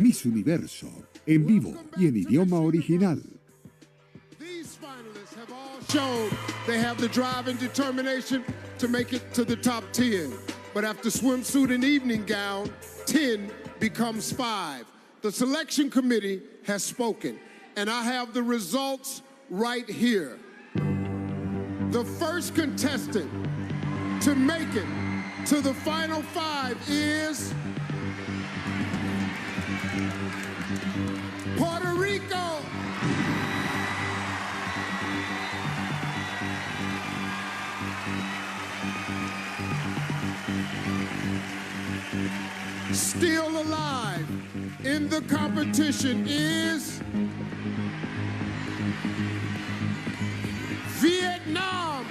Miss Universo, en vivo y en idioma original. These finalists have all shown they have the drive and determination to make it to the top 10. But after swimsuit and evening gown, 10 becomes 5. The selection committee has spoken, and I have the results right here. The first contestant to make it to the final 5 is Puerto Rico. Still alive in the competition is Vietnam.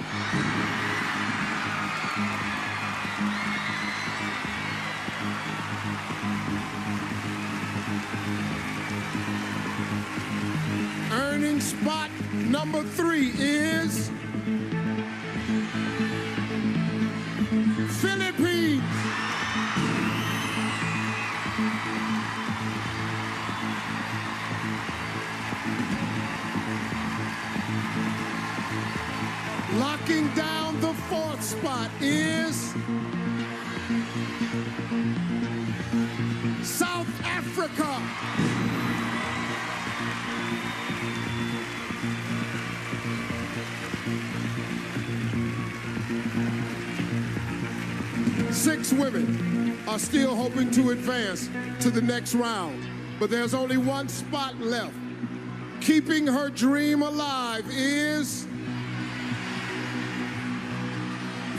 Earning spot number 3 is Philippines. Locking down the 4th spot is South Africa. Six women are still hoping to advance to the next round, but there's only one spot left. Keeping her dream alive is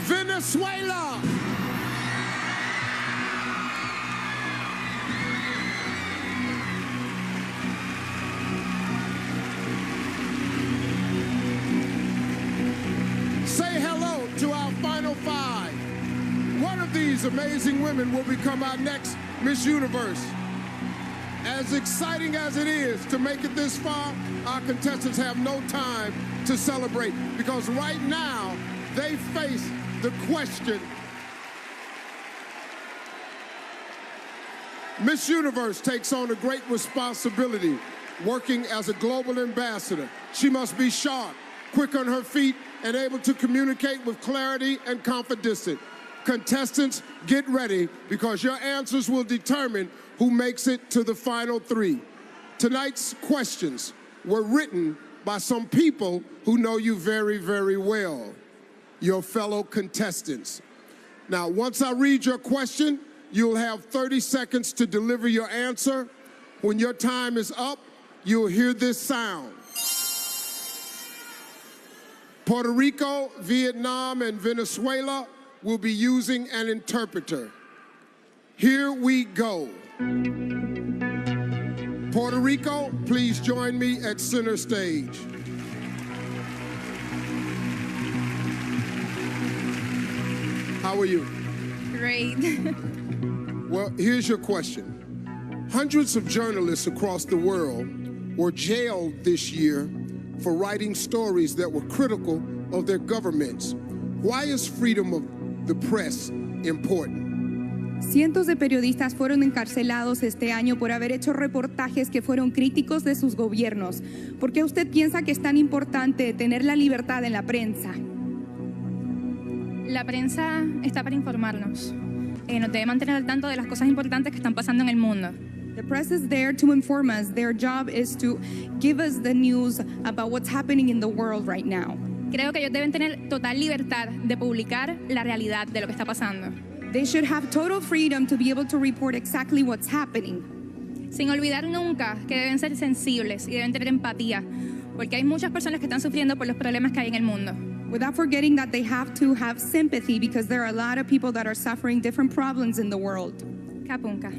Venezuela. Say hello to our final 5. One of these amazing women will become our next Miss Universe. As exciting as it is to make it this far, our contestants have no time to celebrate because right now they face the question. Miss Universe takes on a great responsibility working as a global ambassador. She must be sharp, quick on her feet, and able to communicate with clarity and confidence. Contestants, get ready because your answers will determine who makes it to the final 3. Tonight's questions were written by some people who know you very, very well, your fellow contestants. Now, once I read your question, you'll have 30 seconds to deliver your answer. When your time is up, you'll hear this sound. Puerto Rico, Vietnam, and Venezuela will be using an interpreter. Here we go. Puerto Rico, please join me at center stage. How are you? Great. Well, here's your question. Hundreds of journalists across the world were jailed this year for writing stories that were critical of their governments. Why is freedom of the press important? Cientos de periodistas fueron encarcelados este año por haber hecho reportajes que fueron críticos de sus gobiernos. ¿Por qué usted piensa que es tan importante tener la libertad en la prensa? La prensa está para informarnos. Nos debe mantener al tanto de las cosas importantes que están pasando en el mundo. The press is there to inform us. Their job is to give us the news about what's happening in the world right now. Creo que ellos deben tener total libertad de publicar la realidad de lo que está pasando. They should have total freedom to be able to report exactly what's happening. Sin olvidar nunca que deben ser sensibles y deben tener empatía, porque hay muchas personas que están sufriendo por los problemas que hay en el mundo. Without forgetting that they have to have sympathy because there are a lot of people that are suffering different problems in the world. Kapunka.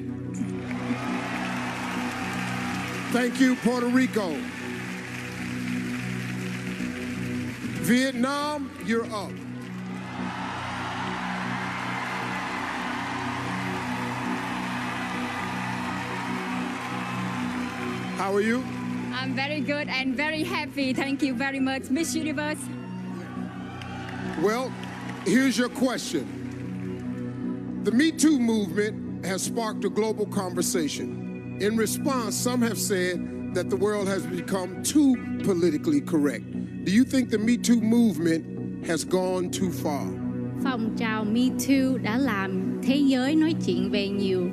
Thank you, Puerto Rico. Vietnam, you're up. How are you? I'm very good and very happy. Thank you very much, Miss Universe. Well, here's your question. The Me Too movement has sparked a global conversation. In response, some have said that the world has become too politically correct. Do you think the Me Too movement has gone too far? Phong trào Me Too đã làm thế giới nói chuyện về nhiều.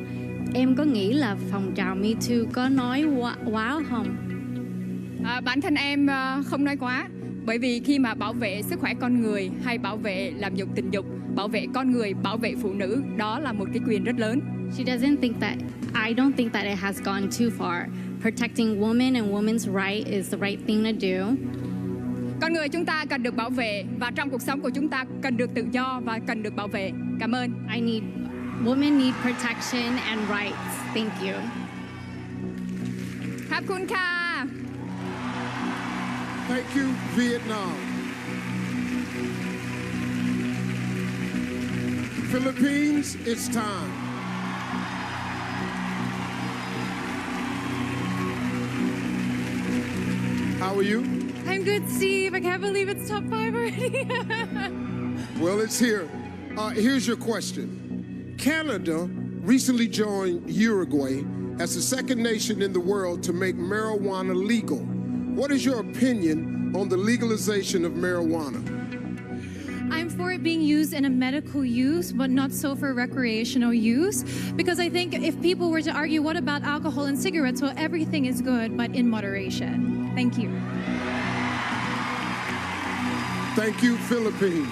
Em có nghĩ là phong trào Me Too có nói quá không? Bản thân em không nói quá. Bởi vì khi mà bảo vệ sức khỏe con người hay bảo vệ làm dục tình dục, bảo vệ con người, bảo vệ phụ nữ, đó là một cái quyền rất lớn. I don't think that it has gone too far. Protecting women and women's right is the right thing to do. Con người chúng ta cần được bảo vệ và trong cuộc sống của chúng ta cần được tự do và cần được bảo vệ. Cảm ơn. Women need protection and rights. Thank you. ขอบคุณค่ะ Thank you, Vietnam. Philippines, it's time. How are you? I'm good, Steve. I can't believe it's top 5 already. Well, it's here. Here's your question. Canada recently joined Uruguay as the second nation in the world to make marijuana legal. What is your opinion on the legalization of marijuana? I'm for it being used in a medical use, but not so for recreational use. Because I think if people were to argue, what about alcohol and cigarettes? Well, everything is good, but in moderation. Thank you. Thank you, Philippines.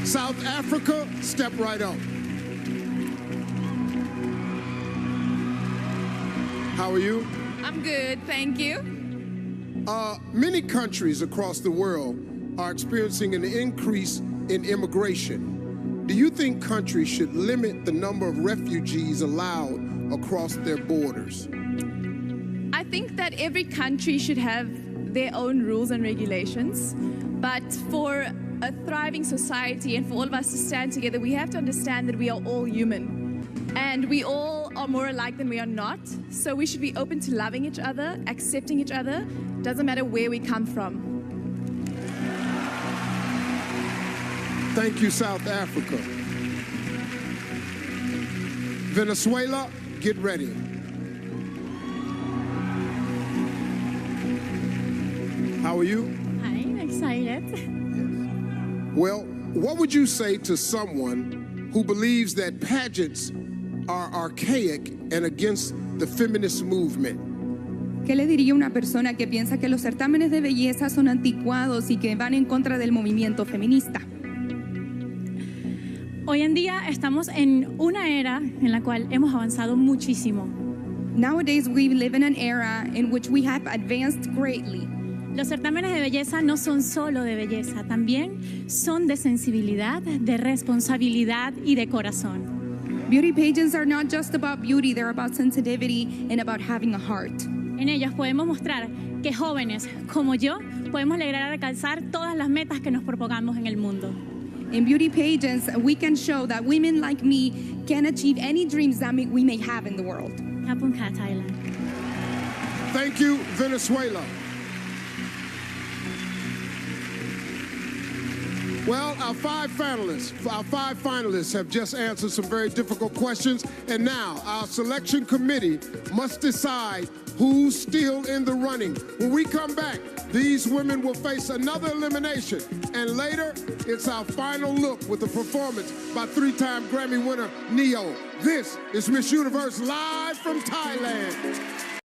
South Africa, step right up. How are you? I'm good, thank you. Many countries across the world are experiencing an increase in immigration. Do you think countries should limit the number of refugees allowed across their borders? I think that every country should have their own rules and regulations, but for a thriving society and for all of us to stand together, we have to understand that we are all human. And we all are more alike than we are not. So we should be open to loving each other, accepting each other. Doesn't matter where we come from. Thank you, South Africa. Venezuela, get ready. How are you? I'm excited. Well, what would you say to someone who believes that pageants are archaic and against the feminist movement? ¿Qué le diría a una persona que piensa que los certámenes de belleza son anticuados y que van en contra del movimiento feminista? Hoy en día estamos en una era en la cual hemos avanzado muchísimo. Nowadays we live in an era in which we have advanced greatly. Los certámenes de belleza no son solo de belleza, también son de sensibilidad, de responsabilidad y de corazón. Beauty pageants are not just about beauty, they're about sensitivity and about having a heart. En ellas podemos mostrar que jóvenes como yo podemos lograr alcanzar todas las metas que nos propongamos en el mundo. In beauty pageants, we can show that women like me can achieve any dreams that we may have in the world. ขอบคุณค่ะ Thailand. Thank you, Venezuela. Well, our five finalists have just answered some very difficult questions, and now our selection committee must decide who's still in the running. When we come back, these women will face another elimination, and later, it's our final look with a performance by three-time Grammy winner Neo. This is Miss Universe live from Thailand.